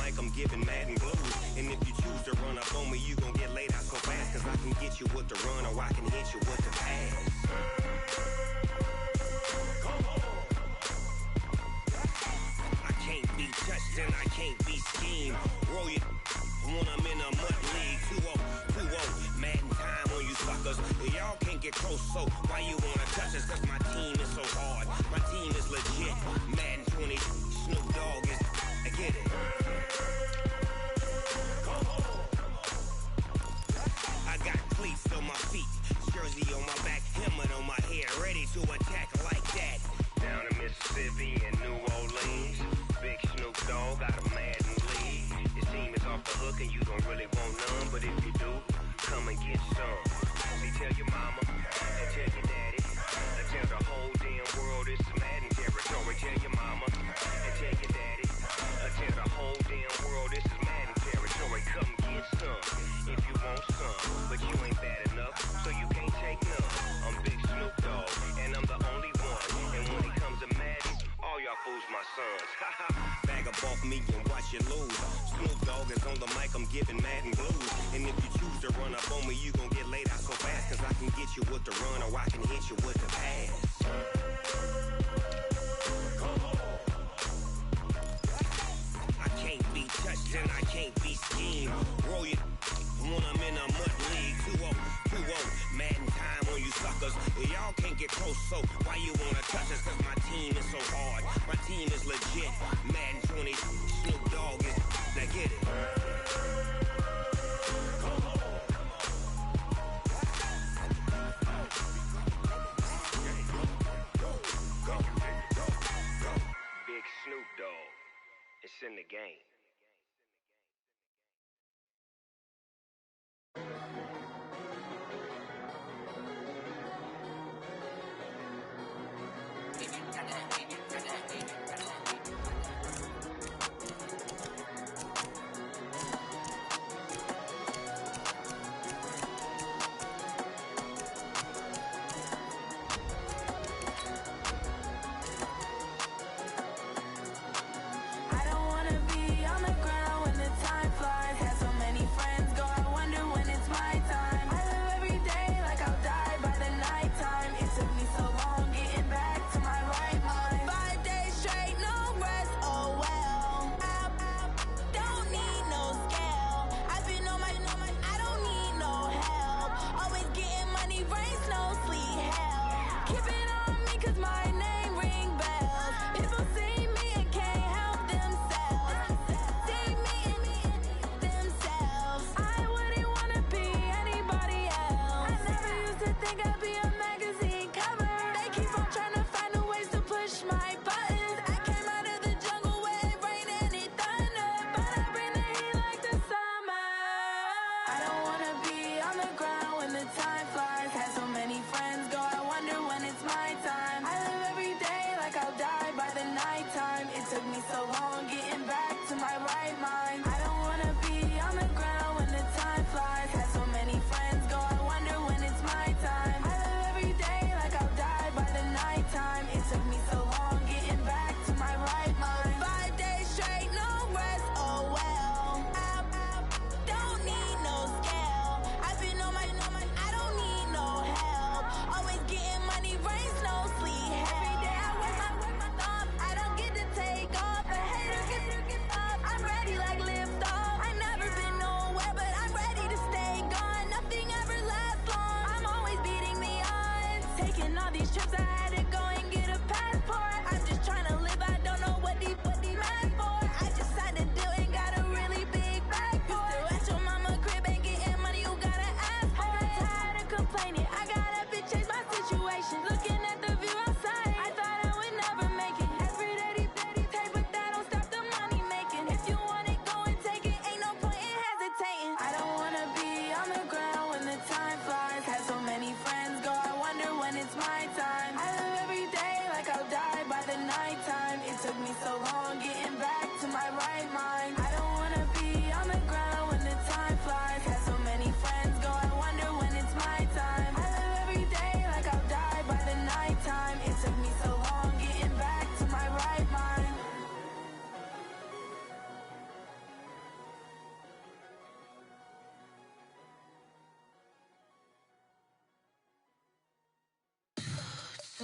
mic, I'm giving Madden blues. And if you choose to run up on me, you gon' get laid out so fast. Cause I can get you with the run or I can hit you with the pass. I can't be touched and I can't be schemed. Roll you when I'm in a mud league. 2-0, Madden time on you suckers. Y'all can't get close, so why you wanna touch us? Cause my team is so hard, my team is legit. Madden 20, Snoop Dogg is, I get it. I got cleats on my feet, jersey on my back, helmet on my head, ready to attack like that. Down in Mississippi and New Orleans, big Snoop Dogg got a Madden league. Your team is off the hook and you don't really want none, but if you do, come and get some. See, tell your mama and tell your daddy, and tell the whole damn world it's Madden territory. Tell your mama and tell your daddy, and tell the whole damn world this is Madden territory. Come get some if you want some, but you ain't bad enough, so you can't take none. I'm Big Snoop Dogg, and I'm the only one. And when it comes to Madden, all y'all fools my sons. Bag up off me and watch you lose. Snoop Dogg is on the mic, I'm giving Madden blues. And if you choose to run up on me, you gon' get laid out so fast. Cause I can get you with the run or I can hit you with the pass. I can't be touched and I can't be schemed. Roll you when I'm in a mud league. 2-0, Madden time on you suckers. Y'all can't get close, so why you wanna touch us? Cause my team is so hard, my team is legit. Madden 20, Snoop Dogg is, now get it. Big Snoop Dogg, it's in the game. Time flies, had so many friends go, I wonder when it's my time.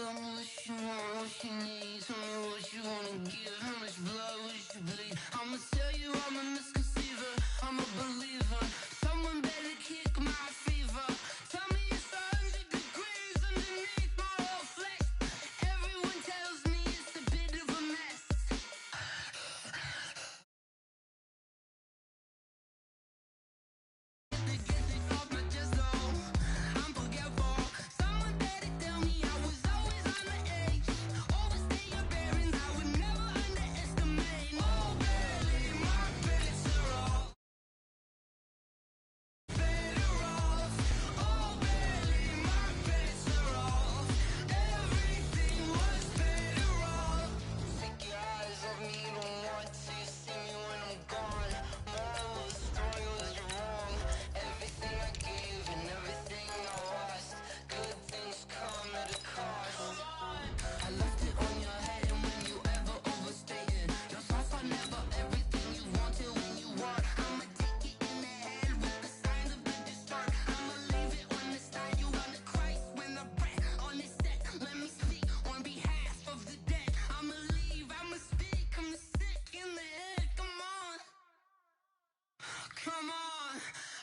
Tell me what you want, what you need. Tell me what you wanna give. How much blood would you bleed? I'ma tell you I'm a misconceiver. I'm a believer. Someone better kick my fever. Tell me it's 100 degrees underneath my whole flesh. Everyone tells me it's a bit of a mess. Come on,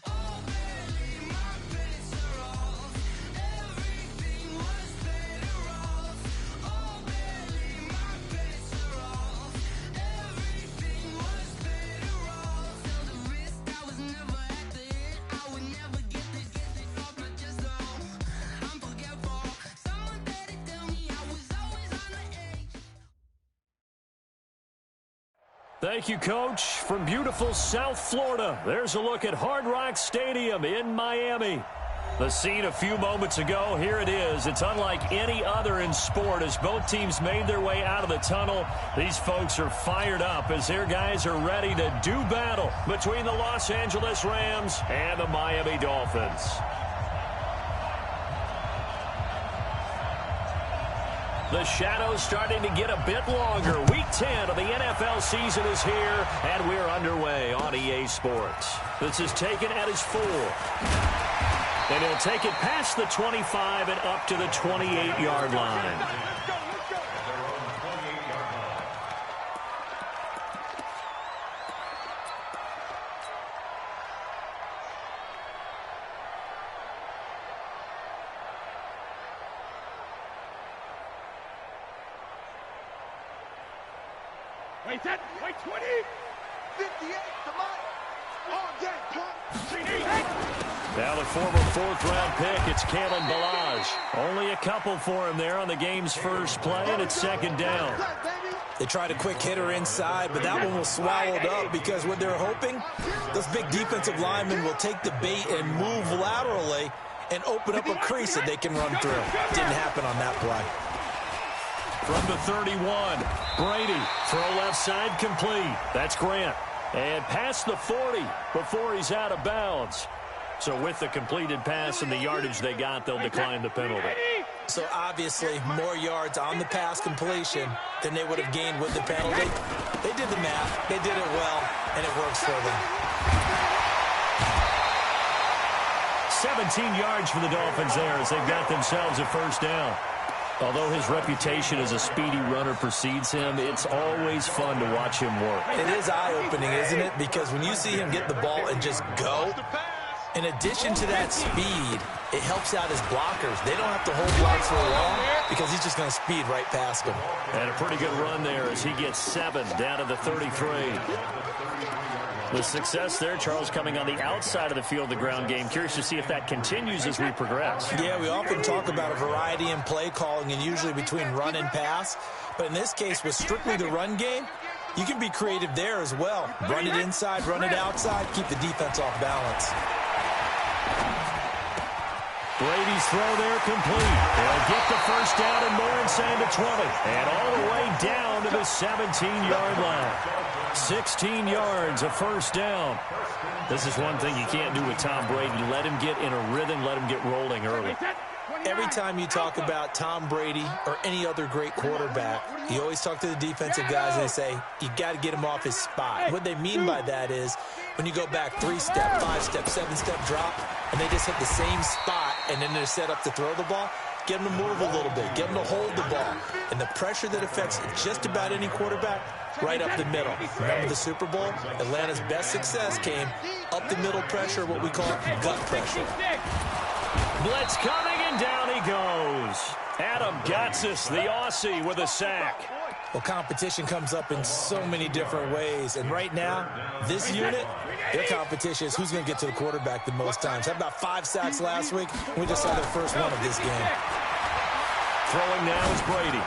oh baby, my bets are off. Everything was better off. Oh baby, my bets are off. Everything was better off. Till the wrist, I was never at the hit. I would never get this off my chest though. I'm forgetful. Someone better tell me I was always on the edge. Thank you, Coach. From beautiful South Florida, there's a look at Hard Rock Stadium in Miami. The scene a few moments ago, here it is. It's unlike any other in sport as both teams made their way out of the tunnel. These folks are fired up as their guys are ready to do battle between the Los Angeles Rams and the Miami Dolphins. The shadow's starting to get a bit longer. Week 10 of the NFL season is here, and we're underway on EA Sports. This is taken at his 4. And he'll take it past the 25 and up to the 28-yard line. Wait 10, wait 20, 58, the mark, all day, CD. Now the former fourth-round pick, it's Kalen Ballage. Only a couple for him there on the game's first play, and it's second down. They tried a quick hitter inside, but that one was swallowed up because what they're hoping, those big defensive linemen will take the bait and move laterally and open up a crease that they can run through. Didn't happen on that play. From the 31, Brady, throw left side complete. That's Grant. And past the 40 before he's out of bounds. So with the completed pass and the yardage they got, they'll decline the penalty. So obviously more yards on the pass completion than they would have gained with the penalty. They did the math. They did it well, and it works for them. 17 yards for the Dolphins there as they've got themselves a first down. Although his reputation as a speedy runner precedes him, it's always fun to watch him work. It is eye-opening, isn't it? Because when you see him get the ball and just go, in addition to that speed, it helps out his blockers. They don't have to hold blocks for long because he's just going to speed right past them. And a pretty good run there as he gets 7 down to the 33. The success there, Charles, coming on the outside of the field, the ground game. Curious to see if that continues as we progress. Yeah, we often talk about a variety in play calling and usually between run and pass. But in this case, with strictly the run game, you can be creative there as well. Run it inside, run it outside, keep the defense off balance. Brady's throw there complete. They'll get the first down and more inside the 20. And all the way down to the 17-yard line. 16 yards, a first down. This is one thing you can't do with Tom Brady. Let him get in a rhythm, let him get rolling early. Every time you talk about Tom Brady or any other great quarterback, you always talk to the defensive guys and they say, you got to get him off his spot. What they mean by that is when you go back 3-step, 5-step, 7-step drop, and they just hit the same spot and then they're set up to throw the ball, get them to move a little bit, get them to hold the ball. And the pressure that affects just about any quarterback, right up the middle. Remember the Super Bowl? Atlanta's best success came up the middle pressure, what we call gut pressure. Blitz coming, and down he goes. Adam Gotsis, the Aussie, with a sack. Well, competition comes up in so many different ways. And right now, this unit, their competition is who's going to get to the quarterback the most times. Had about 5 sacks last week. We just saw their first one of this game. Throwing now is Brady.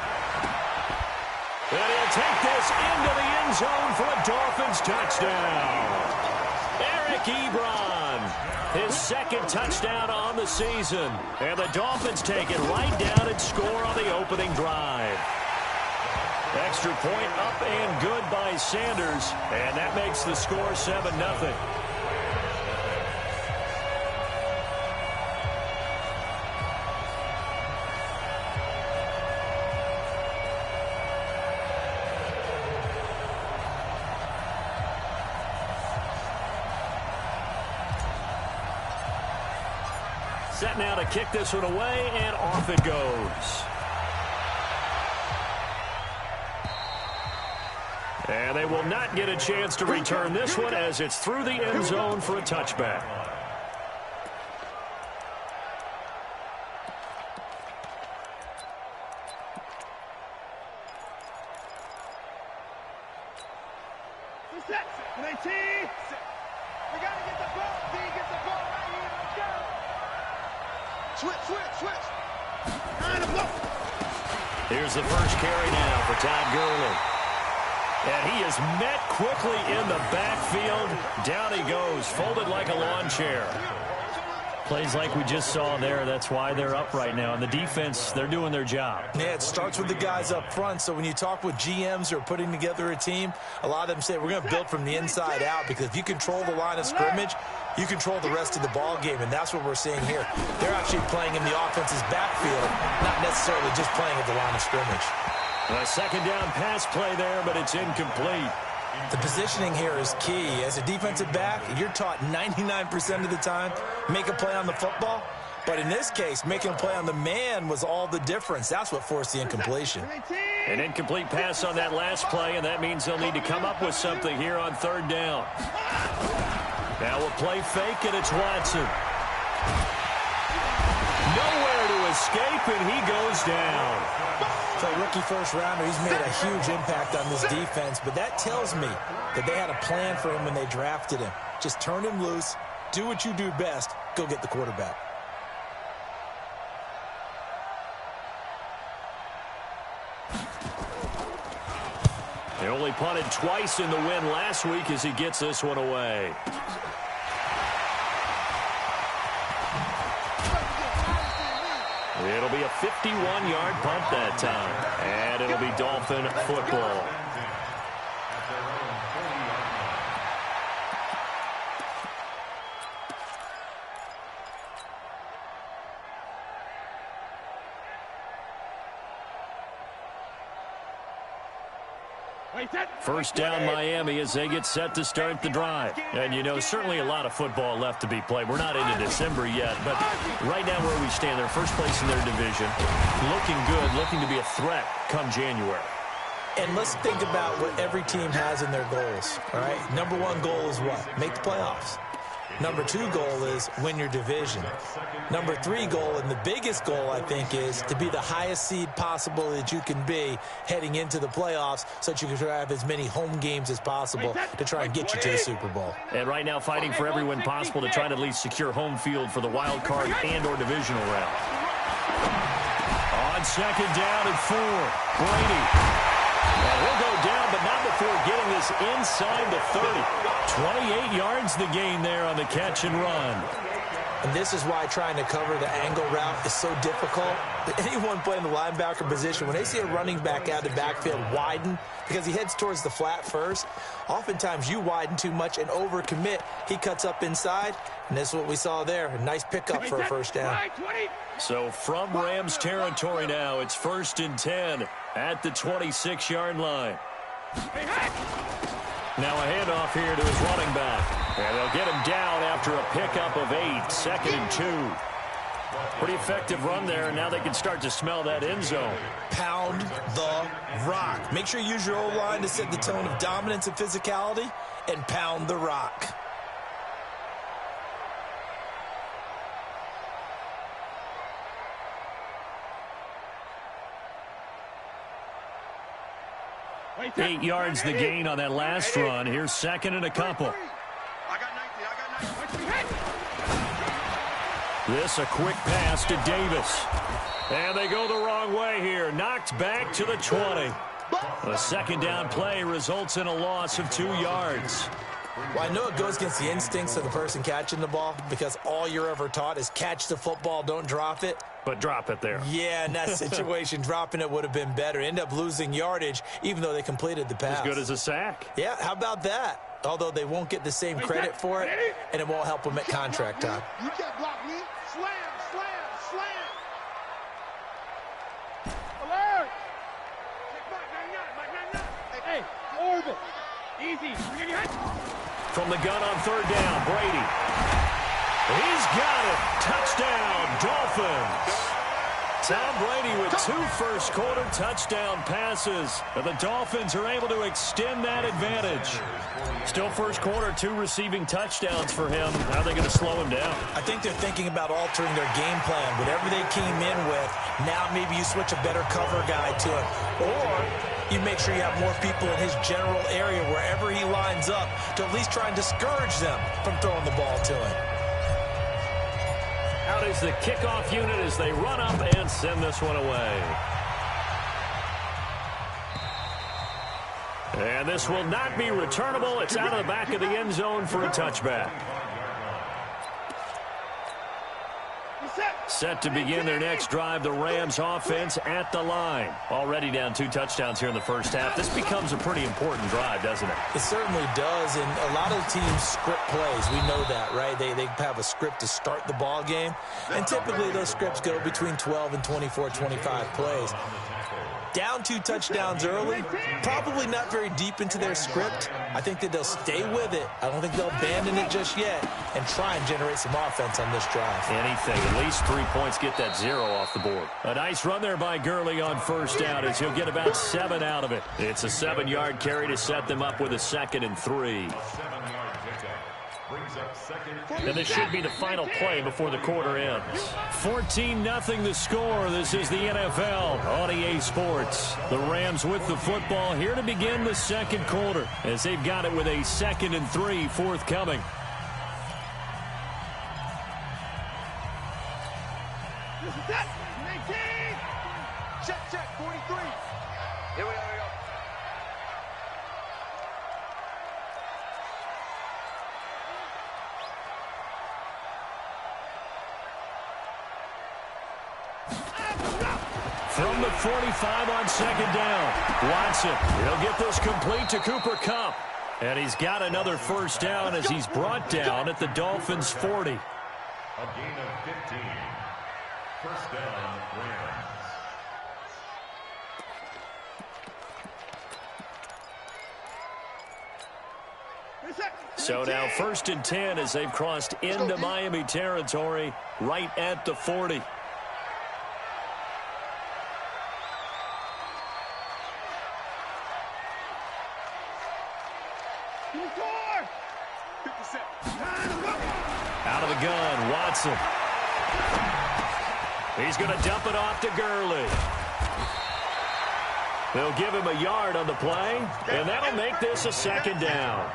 And he'll take this into the end zone for a Dolphins touchdown. Eric Ebron, his second touchdown on the season. And the Dolphins take it right down and score on the opening drive. Extra point up and good by Sanders, and that makes the score 7-0. Set now to kick this one away, and off it goes. And they will not get a chance to return this one as it's through the end zone for a touchback. Here's the first carry now for Todd Gurley. And he is met quickly in the backfield. Down he goes, folded like a lawn chair. Plays like we just saw there. That's why they're up right now. And the defense, they're doing their job. Yeah, it starts with the guys up front. So when you talk with GMs who are putting together a team, a lot of them say we're going to build from the inside out, because if you control the line of scrimmage, you control the rest of the ball game, and that's what we're seeing here. They're actually playing in the offense's backfield, not necessarily just playing at the line of scrimmage. A second down pass play there, but it's incomplete. The positioning here is key. As a defensive back, you're taught 99% of the time, make a play on the football. But in this case, making a play on the man was all the difference. That's what forced the incompletion. An incomplete pass on that last play, and that means they'll need to come up with something here on third down. Now we'll play fake, and it's Watson. Nowhere to escape, and he goes down. For a rookie first-rounder, he's made a huge impact on this defense, but that tells me that they had a plan for him when they drafted him. Just turn him loose, do what you do best, go get the quarterback. They only punted twice in the win last week as he gets this one away. It'll be a 51-yard punt that time, and it'll be Dolphin football. First down Miami as they get set to start the drive. And, you know, certainly a lot of football left to be played. We're not into December yet, but right now where we stand, they're first place in their division. Looking good, looking to be a threat come January. And let's think about what every team has in their goals, all right? Number one goal is what? Make the playoffs. Number two goal is win your division. Number three goal, and the biggest goal, I think, is to be the highest seed possible that you can be heading into the playoffs so that you can have as many home games as possible to try and get you to the Super Bowl. And right now fighting for every win possible to try to at least secure home field for the wild card and or divisional round. On second down and 4, Brady. And he'll go down, but not before getting this inside the 30. 28 yards the gain there on the catch and run. And this is why trying to cover the angle route is so difficult. Anyone playing the linebacker position, when they see a running back out of the backfield widen, because he heads towards the flat first, oftentimes you widen too much and overcommit. He cuts up inside, and this is what we saw there. A nice pickup for a first down. So from Rams territory now, it's 1st and 10 at the 26-yard line. Now a handoff here to his running back. And they'll get him down after a pickup of 8, 2nd and 2. Pretty effective run there, and now they can start to smell that end zone. Pound the rock. Make sure you use your O-line to set the tone of dominance and physicality, and pound the rock. Eight yards the gain on that last run. Here's second and a couple. I got 19. This a quick pass to Davis. And they go the wrong way here. Knocked back to the 20. A second down play results in a loss of 2 yards. Well, I know it goes against the instincts of the person catching the ball because all you're ever taught is catch the football, don't drop it. But drop it there. Yeah, in that situation, dropping it would have been better. End up losing yardage, even though they completed the pass. As good as a sack. Yeah, how about that? Although they won't get the same credit for it, and it won't help them at contract time. You can't block me. Slam, slam, slam. Alert! Hey, orbit. Easy. From the gun on third down, Brady. He's got it. Touchdown, Dolphins. Tom Brady with 2 first-quarter touchdown passes. And the Dolphins are able to extend that advantage. Still first quarter, 2 receiving touchdowns for him. How are they going to slow him down? I think they're thinking about altering their game plan. Whatever they came in with, now maybe you switch a better cover guy to him. Or you make sure you have more people in his general area wherever he lines up to at least try and discourage them from throwing the ball to him. Out is the kickoff unit as they run up and send this one away. And this will not be returnable. It's out of the back of the end zone for a touchback. Set to begin their next drive, the Rams offense at the line. Already down 2 touchdowns here in the first half. This becomes a pretty important drive, doesn't it? It certainly does, and a lot of teams script plays. We know that, right? They have a script to start the ball game, and typically those scripts go between 12 and 24, 25 plays. Down 2 touchdowns early, probably not very deep into their script. I think that they'll stay with it. I don't think they'll abandon it just yet and try and generate some offense on this drive. Anything, at least 3 points, get that 0 off the board. A nice run there by Gurley on first down as he'll get about 7 out of it. It's a 7-yard carry to set them up with a 2nd and 3. And this should be the final play before the quarter ends. 14-0 the score. This is the NFL on EA Sports. The Rams with the football here to begin the second quarter as they've got it with a 2nd and 3 forthcoming. This is it. 19. Check, 43. Here we go. From the 45 on second down, Watson, he'll get this complete to Cooper Kupp. And he's got another first down as he's brought down at the Dolphins' 40. A gain of 15. First down, Rams. So now 1st and 10 as they've crossed into Miami territory right at the 40. Out of the gun, Watson. He's going to dump it off to Gurley. They'll give him a yard on the play, and that'll make this a 2nd down.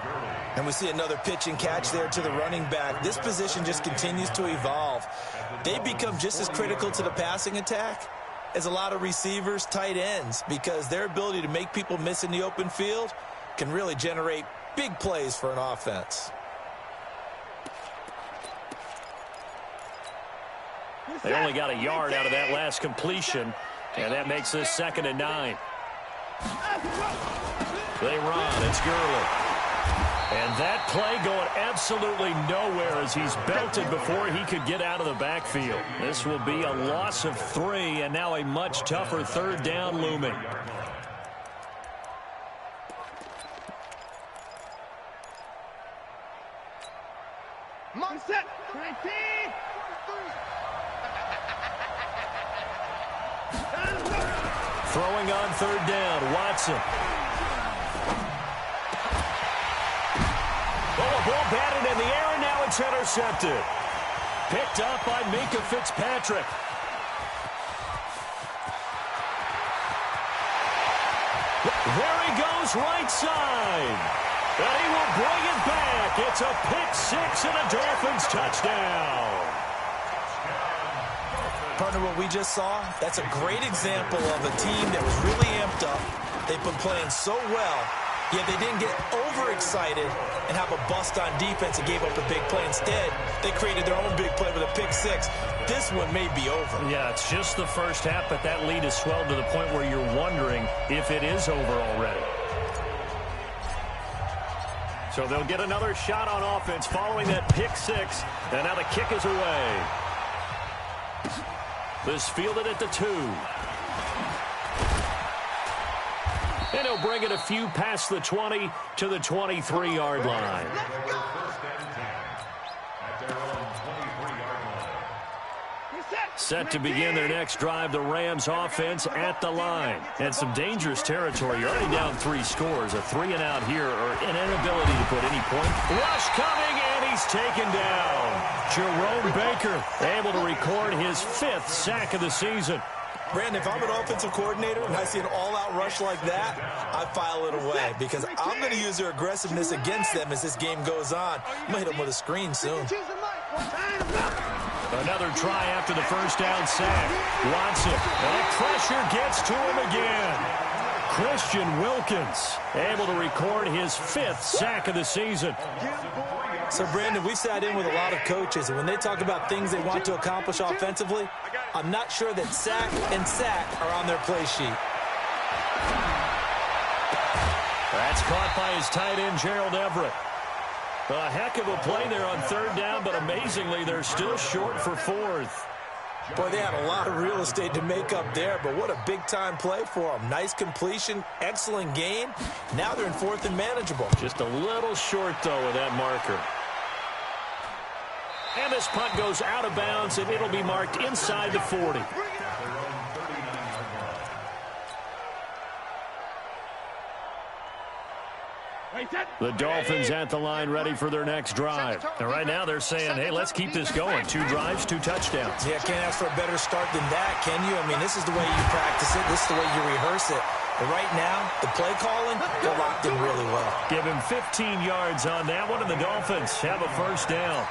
And we see another pitch and catch there to the running back. This position just continues to evolve. They become just as critical to the passing attack as a lot of receivers, tight ends, because their ability to make people miss in the open field can really generate big plays for an offense. They only got a yard out of that last completion, and that makes this 2nd and 9. They run. It's Gurley. And that play going absolutely nowhere as he's belted before he could get out of the backfield. This will be a loss of 3, and now a much tougher 3rd down looming. Throwing on third down, Watson. Oh, a ball batted in the air, and now it's intercepted. Picked up by Minkah Fitzpatrick. There he goes, right side. And he will bring it back. It's a pick six and a Dolphins touchdown. Partner, what we just saw, that's a great example of a team that was really amped up. They've been playing so well, yet they didn't get overexcited and have a bust on defense and gave up a big play. Instead, they created their own big play with a pick six. This one may be over. Yeah, it's just the first half, but that lead has swelled to the point where you're wondering if it is over already. So they'll get another shot on offense following that pick six, and now the kick is away. This fielded at the 2. And he'll bring it a few past the 20 to the 23-yard line. Set to begin their next drive, the Rams offense at the line. And some dangerous territory. You're already down 3 scores. A 3-and-out here or an inability to put any point. Rush coming, and he's taken down. Jerome Baker able to record his 5th sack of the season. Brandon, if I'm an offensive coordinator and I see an all-out rush like that, I file it away because I'm going to use their aggressiveness against them as this game goes on. I'm going to hit them with a screen soon. Another try after the first down sack. Watson, and pressure gets to him again. Christian Wilkins able to record his 5th sack of the season. So, Brandon, we've sat in with a lot of coaches, and when they talk about things they want to accomplish offensively, I'm not sure that sack and sack are on their play sheet. That's caught by his tight end, Gerald Everett. A heck of a play there on third down, but amazingly, they're still short for 4th. Boy, they had a lot of real estate to make up there, but what a big-time play for them. Nice completion, excellent gain. Now they're in 4th and manageable. Just a little short, though, with that marker. And this punt goes out of bounds, and it'll be marked inside the 40. The Dolphins at the line ready for their next drive. And right now they're saying, hey, let's keep this going. 2 drives, 2 touchdowns. Yeah, can't ask for a better start than that, can you? I mean, this is the way you practice it. This is the way you rehearse it. But right now, the play calling, they're locked in really well. Give him 15 yards on that one, and the Dolphins have a first down.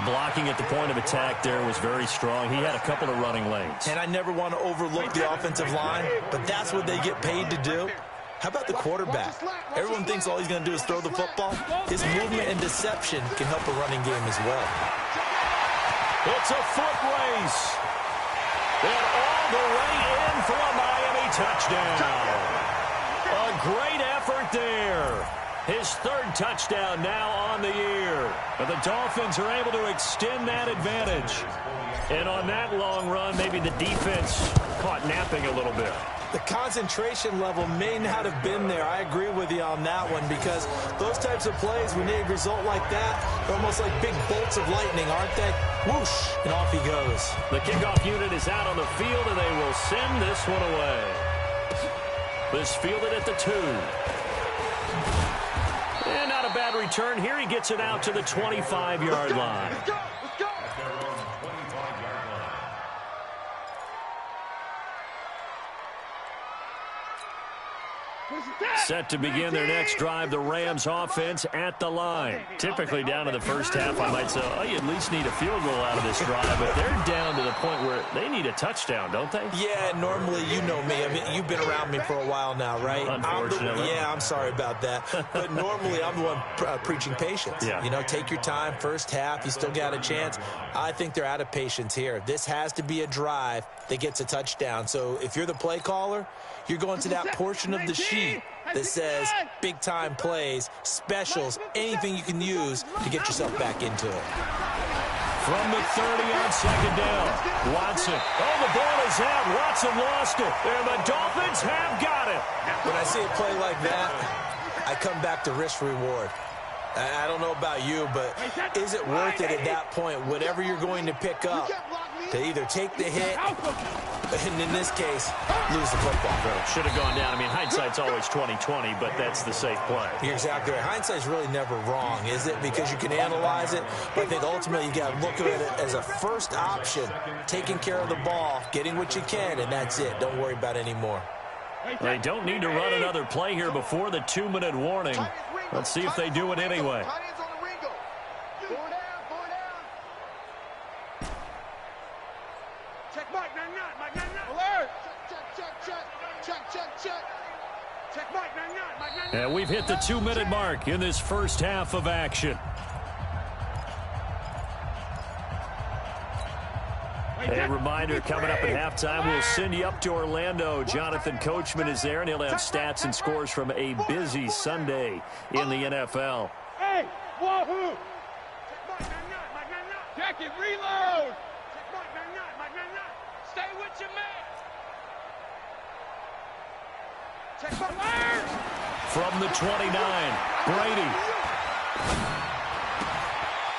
Blocking at the point of attack there was very strong. He had a couple of running lanes. And I never want to overlook the offensive line, but that's what they get paid to do. How about the quarterback? Everyone thinks all he's going to do is throw the football. His movement and deception can help a running game as well. It's a foot race. And all the way in for a Miami touchdown. A great effort there. His 3rd touchdown now on the year. But the Dolphins are able to extend that advantage. And on that long run, maybe the defense caught napping a little bit. The concentration level may not have been there. I agree with you on that one because those types of plays, when they result like that, they're almost like big bolts of lightning, aren't they? Whoosh, and off he goes. The kickoff unit is out on the field, and they will send this one away. This fielded at the 2. And not a bad return here. He gets it out to the 25-yard line. Set to begin their next drive, the Rams offense at the line. Typically down to the first half, I might say, oh, you at least need a field goal out of this drive, but they're down to the point where they need a touchdown, don't they? Yeah, normally, you know me. I mean, you've been around me for a while now, right? Unfortunately. I'm sorry about that. But normally, I'm the one preaching patience. Yeah. You know, take your time, first half, you still got a chance. I think they're out of patience here. This has to be a drive that gets a touchdown. So if you're the play caller, you're going to that portion of the sheet that says big-time plays, specials, anything you can use to get yourself back into it. From the 30 on second down, Watson. Oh, the ball is out. Watson lost it. And the Dolphins have got it. When I see a play like that, I come back to risk-reward. I don't know about you, but is it worth it at that point, whatever you're going to pick up, to either take the hit And in this case, lose the football. Should have gone down. I mean, hindsight's always 20/20, but that's the safe play. You're exactly right. Hindsight's really never wrong, is it? Because you can analyze it, but I think ultimately you got to look at it as a first option, taking care of the ball, getting what you can, and that's it. Don't worry about any more. They don't need to run another play here before the 2-minute warning. Let's see if they do it anyway. Check Mike, Mike, alert! Check Mike, Mike, And we've hit the 2-minute mark in this first half of action. A reminder, coming up at halftime, we'll send you up to Orlando. Jonathan Coachman is there, and he'll have stats and scores from a busy Sunday in the NFL. Hey, wahoo! Check it, reload! Stay with your man! Check my alert! From the 29, Brady.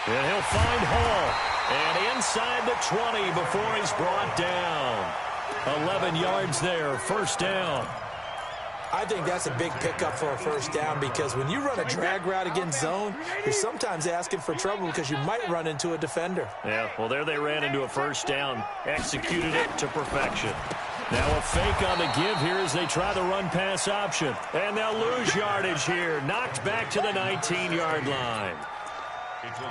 And he'll find Hall. And inside the 20 before he's brought down. 11 yards there, first down. I think that's a big pickup for a first down because when you run a drag route against zone, you're sometimes asking for trouble because you might run into a defender. Yeah, well, there they ran into a first down, executed it to perfection. Now a fake on the give here as they try the run-pass option. And they'll lose yardage here, knocked back to the 19-yard line.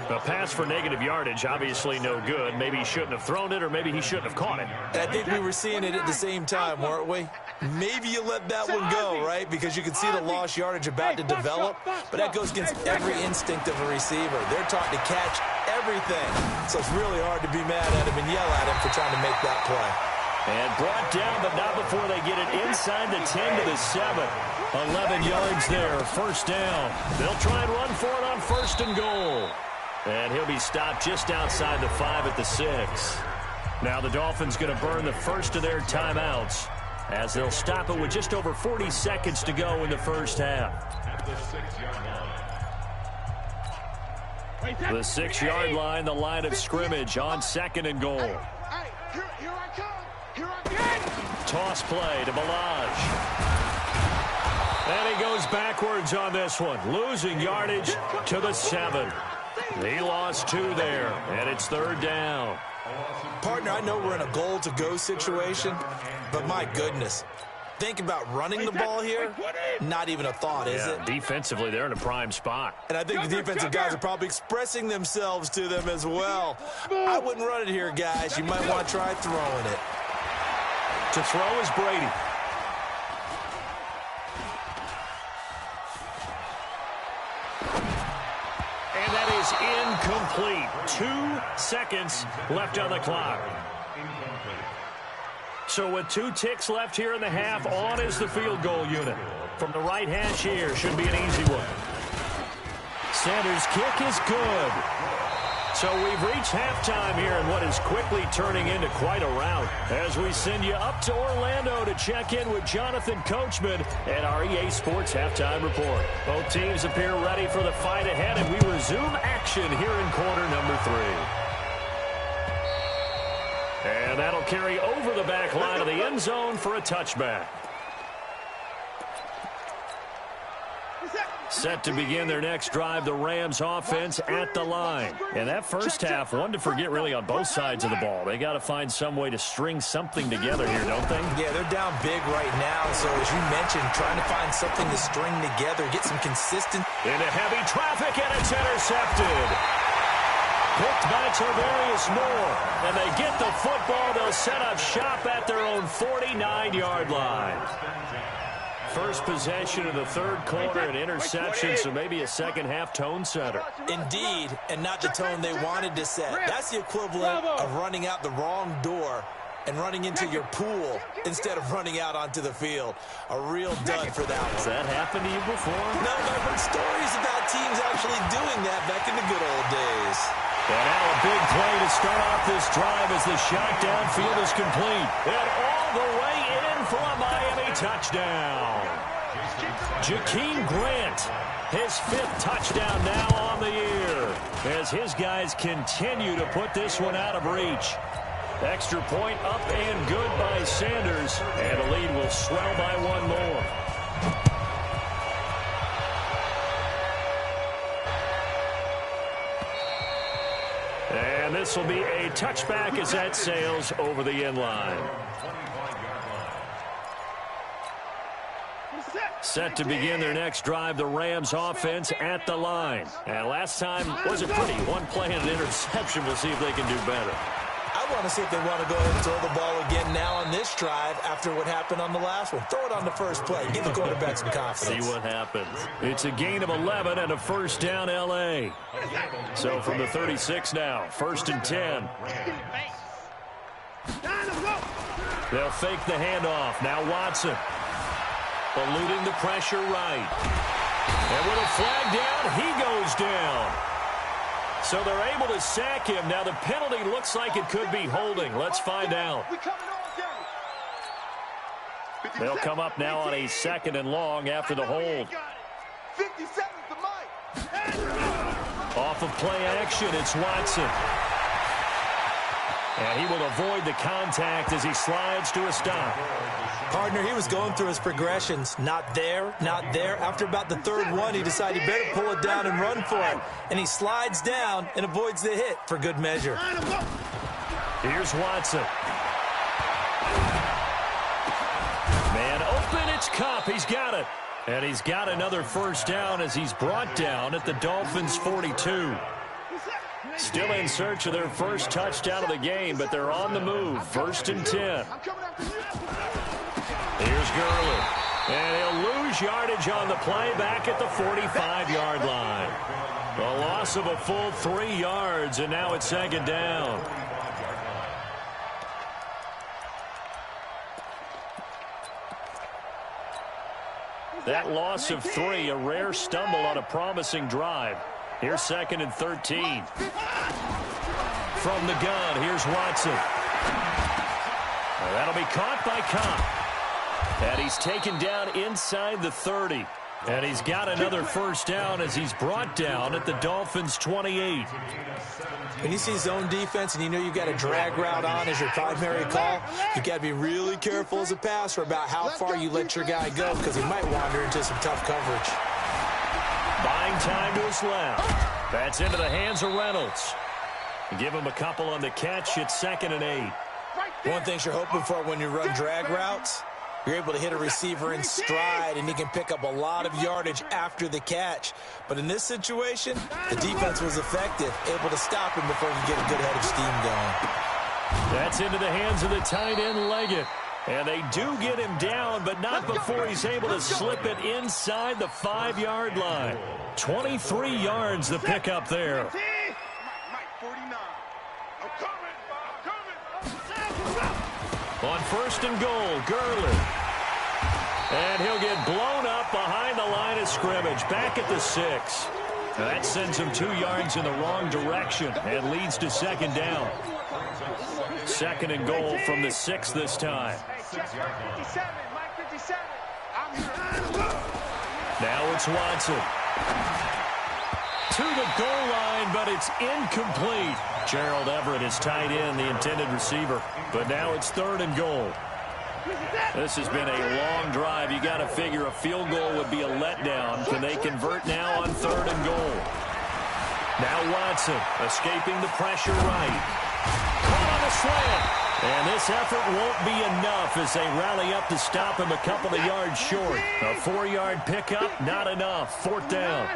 A pass for negative yardage, obviously no good. Maybe he shouldn't have thrown it, or maybe he shouldn't have caught it. I think we were seeing it at the same time, weren't we? Maybe you let that one go, right? Because you can see the lost yardage about to develop, but that goes against every instinct of a receiver. They're taught to catch everything, so it's really hard to be mad at him and yell at him for trying to make that play. And brought down, but not before they get it inside the 10 to the 7. 11 yards there, first down. They'll try and run for it on first and goal. And he'll be stopped just outside the 5 at the 6. Now the Dolphins going to burn the first of their timeouts as they'll stop it with just over 40 seconds to go in the first half. The 6-yard line, the line of scrimmage on second and goal. Here I come. Here I come. Toss play to Balaj. And he goes backwards on this one, losing yardage to the 7. He lost 2 there, and it's third down. Partner, I know we're in a goal-to-go situation, but my goodness. Think about running the ball here. Not even a thought, is it? Defensively, they're in a prime spot. And I think the defensive guys are probably expressing themselves to them as well. I wouldn't run it here, guys. You might want to try throwing it. To throw is Brady. And that is incomplete. 2 seconds left on the clock. So with 2 ticks left here in the half, on is the field goal unit. From the right hash here, should be an easy one. Sanders' kick is good. So we've reached halftime here in what is quickly turning into quite a rout as we send you up to Orlando to check in with Jonathan Coachman at our EA Sports Halftime Report. Both teams appear ready for the fight ahead, and we resume action here in quarter number 3. And that'll carry over the back line of the end zone for a touchback. Set to begin their next drive, the Rams offense at the line. And that first half, one to forget really on both sides of the ball. They got to find some way to string something together here, don't they? Yeah, they're down big right now. So as you mentioned, trying to find something to string together, get some consistent. Into heavy traffic, and it's intercepted. Picked by Tarvarius Moore. And they get the football. They'll set up shop at their own 49-yard line. First possession of the third quarter, an interception, so maybe a second-half tone setter. Indeed, and not the tone they wanted to set. That's the equivalent of running out the wrong door and running into your pool instead of running out onto the field. A real dud for that one. Has that happened to you before? No, I've heard stories about teams actually doing that back in the good old days. And now a big play to start off this drive as the shot downfield is complete. And all the way in for a Miami touchdown. Jakeem Grant, his 5th touchdown now on the year, as his guys continue to put this one out of reach. Extra point up and good by Sanders. And the lead will swell by one more. And this will be a touchback as that sails over the end line. Set to begin their next drive, the Rams offense at the line. And last time wasn't pretty. One play and an interception. We'll see if they can do better. I want to see if they want to go ahead and throw the ball again now on this drive after what happened on the last one. Throw it on the first play. Give the quarterback some confidence. See what happens. It's a gain of 11 and a first down L.A. So from the 36 now, 1st and 10. They'll fake the handoff. Now Watson. Eluding the pressure right. And with a flag down, he goes down. So they're able to sack him. Now the penalty looks like it could be holding. Let's find out. They'll come up now on a 2nd and long after the hold. Off of play action, it's Watson. And he will avoid the contact as he slides to a stop. Partner, he was going through his progressions. Not there, not there. After about the 3rd one, he decided he better pull it down and run for it. And he slides down and avoids the hit for good measure. Here's Watson. Man open, it's Kupp. He's got it. And he's got another first down as he's brought down at the Dolphins' 42. Still in search of their first touchdown of the game, but they're on the move. 1st and 10. Here's Gurley. And he'll lose yardage on the play back at the 45-yard line. A loss of a full 3 yards, and now it's 2nd down. That loss of 3, a rare stumble on a promising drive. Here's 2nd and 13. From the gun, here's Watson. That'll be caught by Kupp. And he's taken down inside the 30. And he's got another first down as he's brought down at the Dolphins' 28. When you see zone defense and you know you've got a drag route on as your primary call, you've got to be really careful as a passer about how far you let your guy go because he might wander into some tough coverage. Buying time to his left. That's into the hands of Reynolds. Give him a couple on the catch. It's 2nd and 8. One thing you're hoping for when you run drag routes, you're able to hit a receiver in stride, and he can pick up a lot of yardage after the catch. But in this situation, the defense was effective, able to stop him before he could get a good head of steam going. That's into the hands of the tight end, Leggett. And they do get him down, but not before he's able to slip it inside the 5-yard line. 23 yards the pickup there. On 1st and goal, Gurley. And he'll get blown up behind the line of scrimmage, back at the 6. That sends him 2 yards in the wrong direction and leads to 2nd down. 2nd and goal from the 6 this time. Now it's Watson. To the goal line, but it's incomplete. Gerald Everett is tied in, the intended receiver. But now it's 3rd and goal. This has been a long drive. You got to figure a field goal would be a letdown. Can they convert now on 3rd and goal? Now Watson escaping the pressure right. Caught on a slant. And this effort won't be enough as they rally up to stop him a couple of yards short. A 4-yard pickup, not enough. 4th down.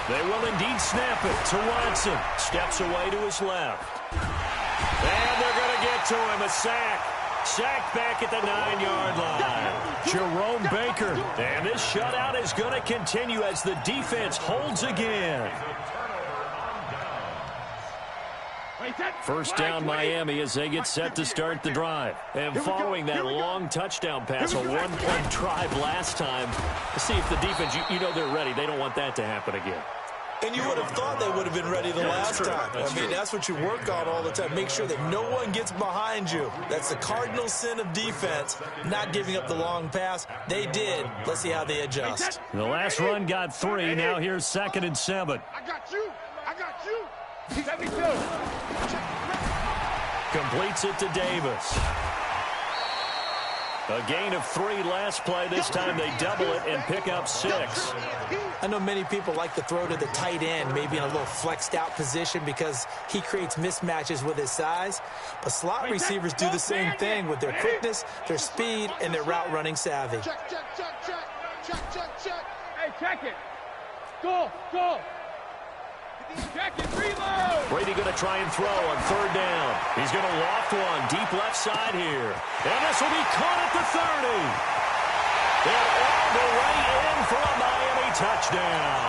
They will indeed snap it to Watson. Steps away to his left. And they're going to get to him. A sack. Sacked back at the 9-yard line. Jerome Baker. And this shutout is going to continue as the defense holds again. First down Miami as they get set to start the drive. And following that long touchdown pass, a one-play drive last time, to see if the defense, you know they're ready. They don't want that to happen again. And you would have thought they would have been ready the last time. I mean, that's what you work on all the time. Make sure that no one gets behind you. That's the cardinal sin of defense, not giving up the long pass. They did. Let's see how they adjust. The last run got 3. Now here's 2nd and 7. I got you. I got you. 72. Completes it to Davis. A gain of 3 last play. This time they double it and pick up 6. I know many people like to throw to the tight end, maybe in a little flexed out position because he creates mismatches with his size. But slot receivers do the same thing with their quickness, their speed, and their route running savvy. Check, check, check, check. Check, check, check. Hey, check it. Go, go. Check it, reload. Brady going to try and throw on 3rd down. He's going to loft one deep left side here. And this will be caught at the 30. And all the way in for a Miami touchdown.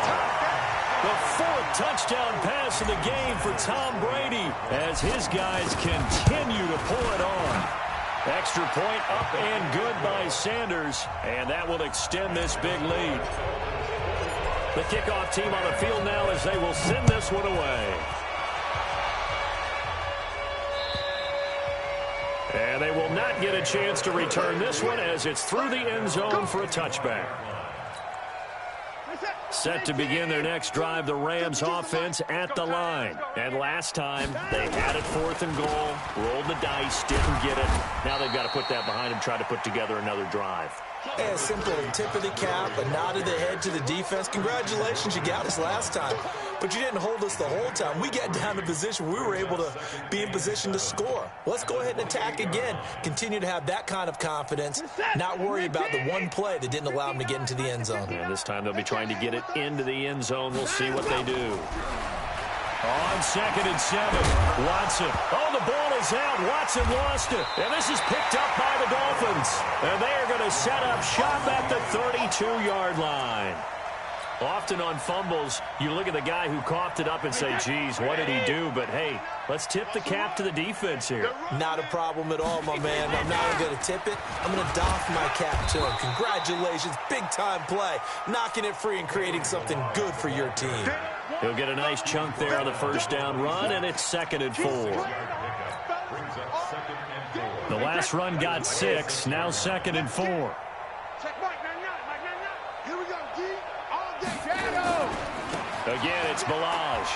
The 4th touchdown pass of the game for Tom Brady as his guys continue to pull it on. Extra point up and good by Sanders, and that will extend this big lead. The kickoff team on the field now as they will send this one away. And they will not get a chance to return this one as it's through the end zone for a touchback. Set to begin their next drive, the Rams offense at the line. And last time, they had it 4th and goal, rolled the dice, didn't get it. Now they've got to put that behind them, try to put together another drive. Hey, a simple tip of the cap, a nod of the head to the defense. Congratulations, you got us last time. But you didn't hold us the whole time. We got down to position where we were able to be in position to score. Let's go ahead and attack again. Continue to have that kind of confidence, not worry about the one play that didn't allow them to get into the end zone. And this time they'll be trying to get it into the end zone. We'll see what they do. On 2nd and 7, Watson. Oh, the ball is out. Watson lost it. And this is picked up by the Dolphins. And they are going to set up shop at the 32-yard line. Often on fumbles, you look at the guy who coughed it up and say, geez, what did he do? But, hey, let's tip the cap to the defense here. Not a problem at all, my man. I'm not going to tip it. I'm going to doff my cap to him. Congratulations. Big-time play. Knocking it free and creating something good for your team. He'll get a nice chunk there on the 1st down run, and it's 2nd and 4. The last run got 6. Now 2nd and 4. Check Mike, here we go, D. All day, shadow. Again, it's Balaj.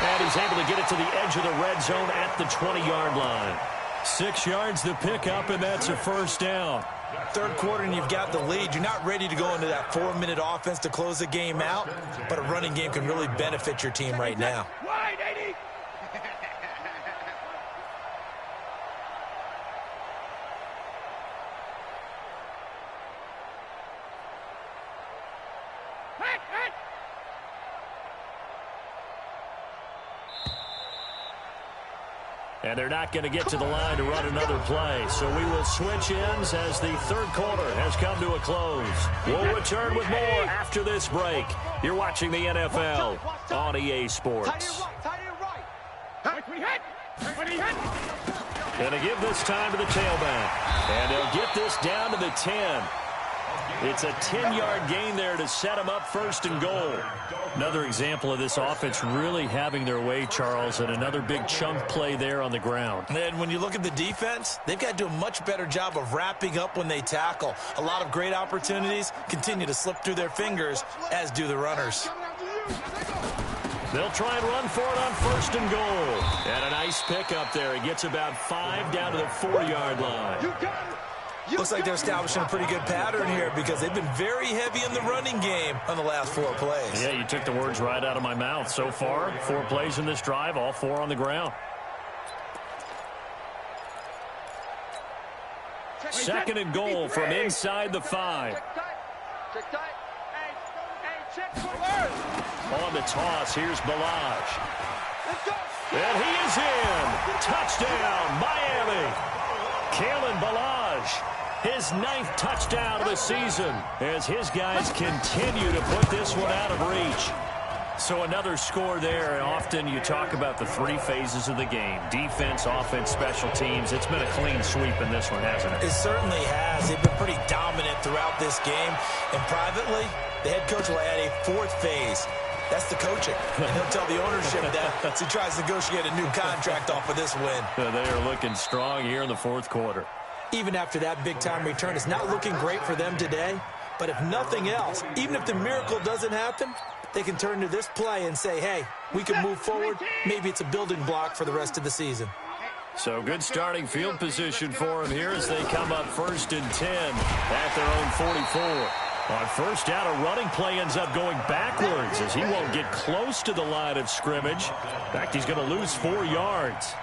And he's able to get it to the edge of the red zone at the 20-yard line. 6 yards to pick up, and that's a 1st down. 3rd quarter and you've got the lead. You're not ready to go into that 4-minute offense to close the game out, but a running game can really benefit your team right now. Wide, 80. And they're not going to get to the line to run another play. So we will switch ends as the 3rd quarter has come to a close. We'll return with more after this break. You're watching the NFL on EA Sports. Going to give this time to the tailback. And they'll get this down to the 10. It's a 10-yard gain there to set them up 1st and goal. Another example of this offense really having their way, Charles, and another big chunk play there on the ground. And when you look at the defense, they've got to do a much better job of wrapping up when they tackle. A lot of great opportunities continue to slip through their fingers, as do the runners. They'll try and run for it on 1st and goal. And a nice pickup there. He gets about 5 down to the 4-yard line. Looks like they're establishing a pretty good pattern here because they've been very heavy in the running game on the last 4 plays. Yeah, you took the words right out of my mouth. So far, 4 plays in this drive, all 4 on the ground. 2nd and goal from inside the 5. On the toss, here's Balaj. And he is in. Touchdown, Miami. Kalen Balaj, his 9th touchdown of the season as his guys continue to put this one out of reach. So another score there, and often you talk about the 3 phases of the game. Defense, offense, special teams. It's been a clean sweep in this one, hasn't it? It certainly has. They've been pretty dominant throughout this game. And privately, the head coach will add a 4th phase. That's the coaching. And he'll tell the ownership that as he tries to negotiate a new contract off of this win. They are looking strong here in the 4th quarter. Even after that big-time return, it's not looking great for them today. But if nothing else, even if the miracle doesn't happen, they can turn to this play and say, hey, we can move forward. Maybe it's a building block for the rest of the season. So good starting field position for him here as they come up 1st and 10 at their own 44. On first down, a running play ends up going backwards as he won't get close to the line of scrimmage. In fact, he's going to lose 4 yards.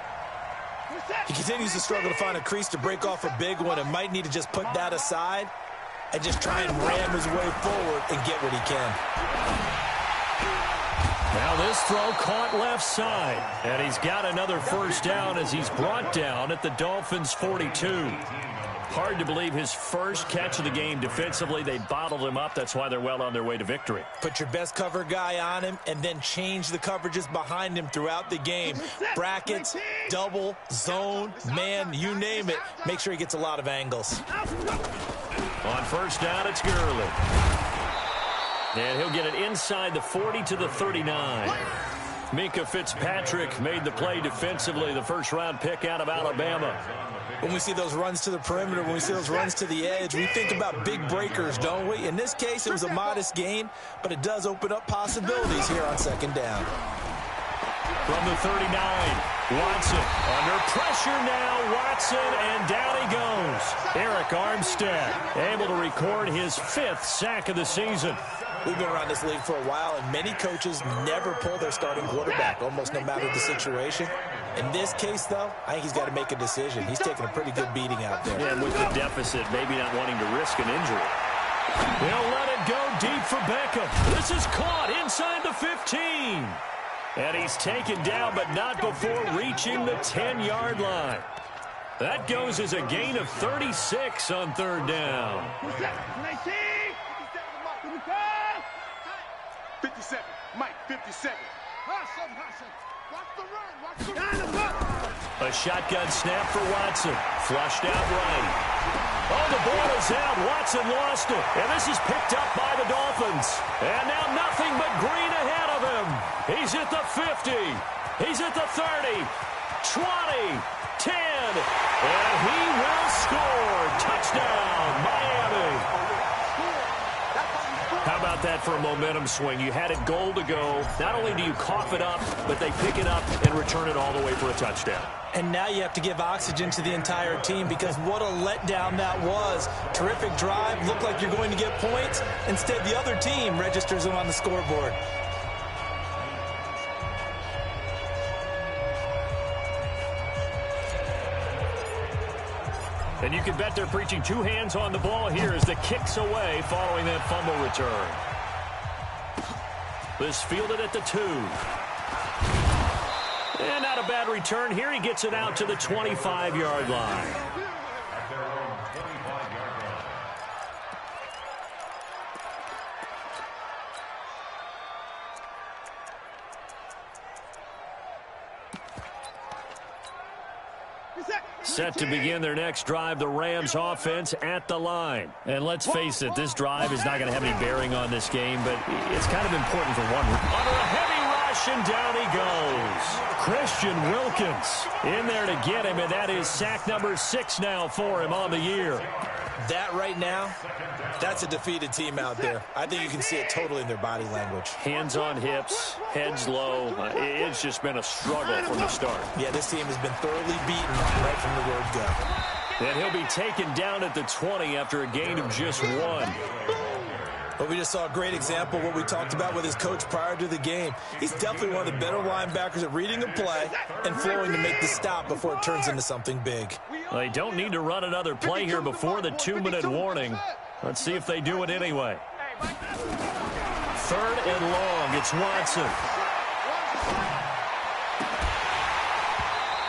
He continues to struggle to find a crease to break off a big one and might need to just put that aside and just try and ram his way forward and get what he can. Now this throw caught left side, and he's got another first down as he's brought down at the Dolphins' 42. Hard to believe his first catch of the game defensively. They bottled him up. That's why they're well on their way to victory. Put your best cover guy on him and then change the coverages behind him throughout the game. Brackets, double, zone, man, you name it. Make sure he gets a lot of angles. On first down, it's Gurley. And he'll get it inside the 40 to the 39. Minkah Fitzpatrick made the play defensively, the first-round pick out of Alabama. When we see those runs to the perimeter, when we see those runs to the edge, we think about big breakers, don't we? In this case, it was a modest gain, but it does open up possibilities here on second down. From the 39, Watson under pressure now. Watson, and down he goes. Eric Armstead able to record his 5th sack of the season. We've been around this league for a while, and many coaches never pull their starting quarterback, almost no matter the situation. In this case, though, I think he's got to make a decision. He's taking a pretty good beating out there. Yeah, and with the deficit, maybe not wanting to risk an injury. They'll let it go deep for Beckham. This is caught inside the 15. And he's taken down, but not before reaching the 10-yard line. That goes as a gain of 36 on third down. 57, Mike, 57. A shotgun snap for Watson. Flushed out right. Oh, the ball is out. Watson lost it. And this is picked up by the Dolphins. And now nothing but green ahead of him. He's at the 50. He's at the 30. 20. 10. And he will score. Touchdown, Miami. How about that for a momentum swing? You had it goal to go. Not only do you cough it up, but they pick it up and return it all the way for a touchdown. And now you have to give oxygen to the entire team because what a letdown that was. Terrific drive. Looked like you're going to get points. Instead, the other team registers them on the scoreboard. And you can bet they're preaching 2 hands on the ball here as the kick's away following that fumble return. This fielded at the 2. And not a bad return here. He gets it out to the 25-yard line. Set to begin their next drive, the Rams offense at the line. And let's face it, this drive is not going to have any bearing on this game, but it's kind of important for one. Under a heavy rush, and down he goes. Christian Wilkins in there to get him, and that is sack number 6 now for him on the year. That right now, that's a defeated team out there. I think you can see it totally in their body language. Hands on hips, heads low. It's just been a struggle from the start. Yeah, this team has been thoroughly beaten right from the word go. And he'll be taken down at the 20 after a gain of just 1. But we just saw a great example of what we talked about with his coach prior to the game. He's definitely one of the better linebackers at reading a play and flowing to make the stop before it turns into something big. Well, they don't need to run another play here before the 2-minute warning. Let's see if they do it anyway. 3rd and long. It's Watson.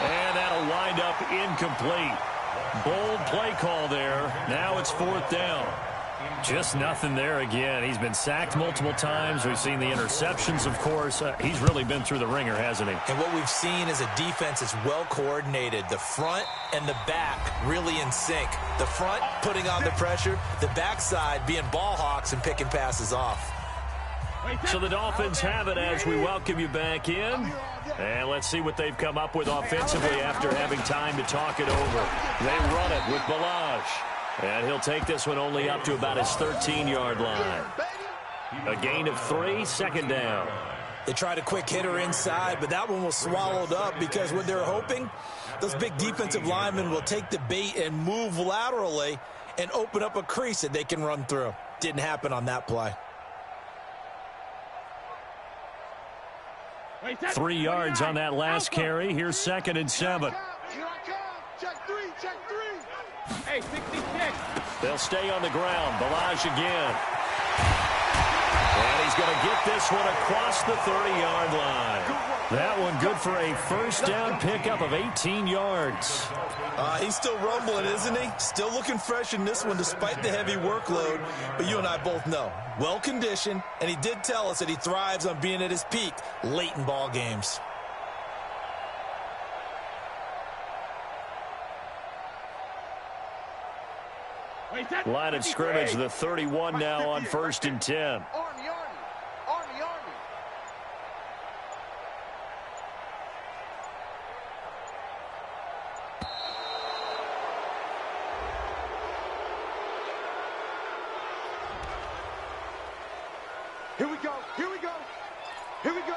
And that'll wind up incomplete. Bold play call there. Now it's 4th down. Just nothing there again. He's been sacked multiple times. We've seen the interceptions, of course. He's really been through the ringer, hasn't he? And what we've seen is a defense that's well coordinated. The front and the back really in sync. The front putting on the pressure. The backside being ball hawks and picking passes off. So the Dolphins have it as we welcome you back in. And let's see what they've come up with offensively after having time to talk it over. They run it with Balaj. And he'll take this one only up to about his 13-yard line. A gain of 3, second down. They tried a quick hitter inside, but that one was swallowed up because what they're hoping, those big defensive linemen will take the bait and move laterally and open up a crease that they can run through. Didn't happen on that play. 3 yards on that last carry. Here's 2nd and 7. Check three. Hey, 66. They'll stay on the ground. Balaj again. And he's going to get this one across the 30-yard line. That one good for a first down pickup of 18 yards. He's still rumbling, isn't he? Still looking fresh in this one despite the heavy workload. But you and I both know, well-conditioned, and he did tell us that he thrives on being at his peak late in ball games. Line of scrimmage, the 31 now on 1st and 10. Army. Here we go.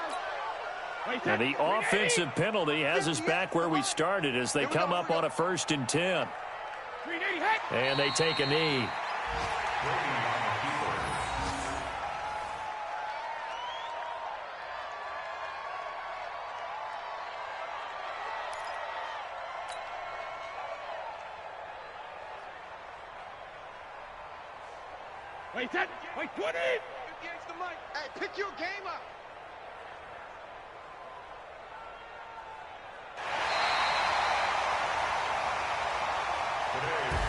And the offensive penalty has us back where we started as they come up on a 1st and 10. And they take a knee. Wait, put it! Hey, pick your game up!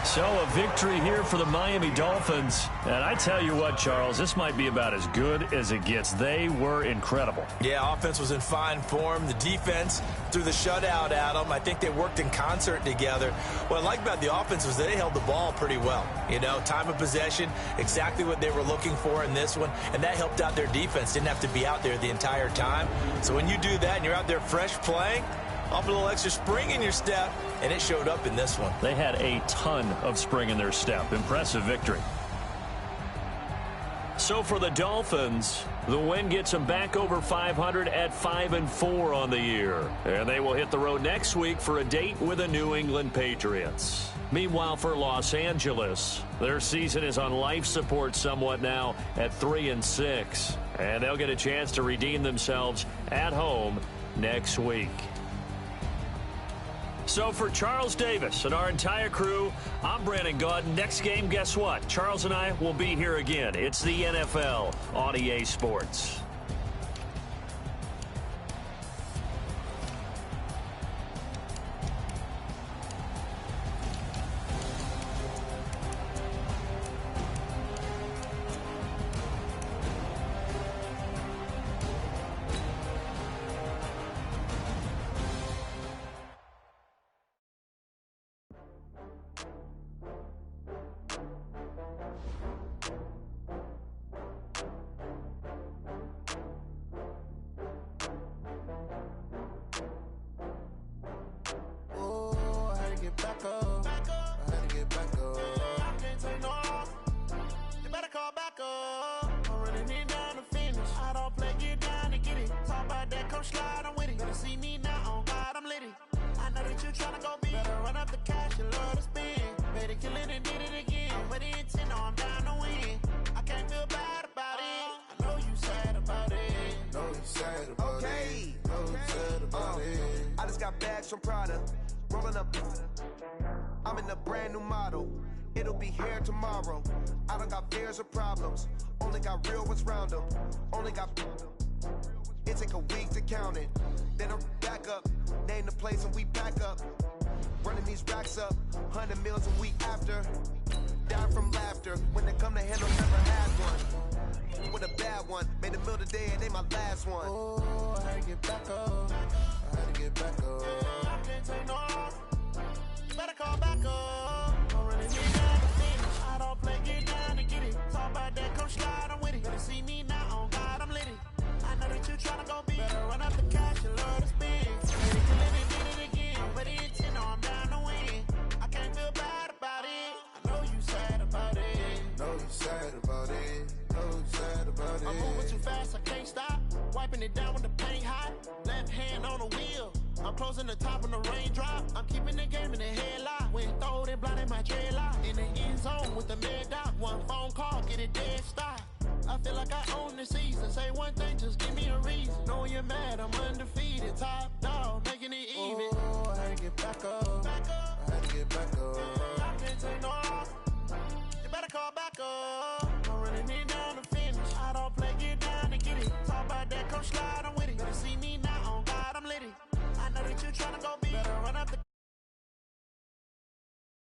So a victory here for the Miami Dolphins. And I tell you what, Charles, this might be about as good as it gets. They were incredible. Yeah, offense was in fine form. The defense threw the shutout at them. I think they worked in concert together. What I like about the offense was they held the ball pretty well. You know, time of possession, exactly what they were looking for in this one. And that helped out their defense. Didn't have to be out there the entire time. So when you do that and you're out there fresh playing, off a little extra spring in your step, and it showed up in this one. They had a ton of spring in their step. Impressive victory. So for the Dolphins, the win gets them back over 500 at 5-4 on the year. And they will hit the road next week for a date with the New England Patriots. Meanwhile, for Los Angeles, their season is on life support somewhat now at 3-6. And they'll get a chance to redeem themselves at home next week. So for Charles Davis and our entire crew, I'm Brandon Gaud. Next game, guess what? Charles and I will be here again. It's the NFL on EA Sports. From Prada, rolling up. I'm in a brand new model. It'll be here tomorrow. I don't got fears or problems. Only got real ones round them. Only got. It take a week to count it. Then I'm back up. Name the place and we pack up. Running these racks up. 100 meals a week after. Down from laughter. When they come to handle, never had one. With a bad one. Made a meal today and they my last one. Oh, I had to get back up. I had to get back up. I can't take no off. You better call back up. Don't really need that to finish. I don't play, get down and get it. Talk about that, come slide, I'm with it. Better see me now, on God, I'm lit it. I know that you tryna go big. Better run up the cash, you love to spend. Ready to live it, did it again. But the intent, no, I'm down to win. I can't feel bad about it. I know you sad about it. Know you sad about it. Know you sad about keeping it down when the paint hot. Left hand on the wheel. I'm closing the top when the raindrop. I'm keeping the game in the headlock. When throwed and blinded my dreadlock. In the end zone with the mad dot. One phone call, get it dead stop. I feel like I own the season. Say one thing, just give me a reason. Knowing you're mad, I'm undefeated. Top dog, making it even. Oh, I had to get back up. Back up. I had to get back up. I can't take no. You better call back up.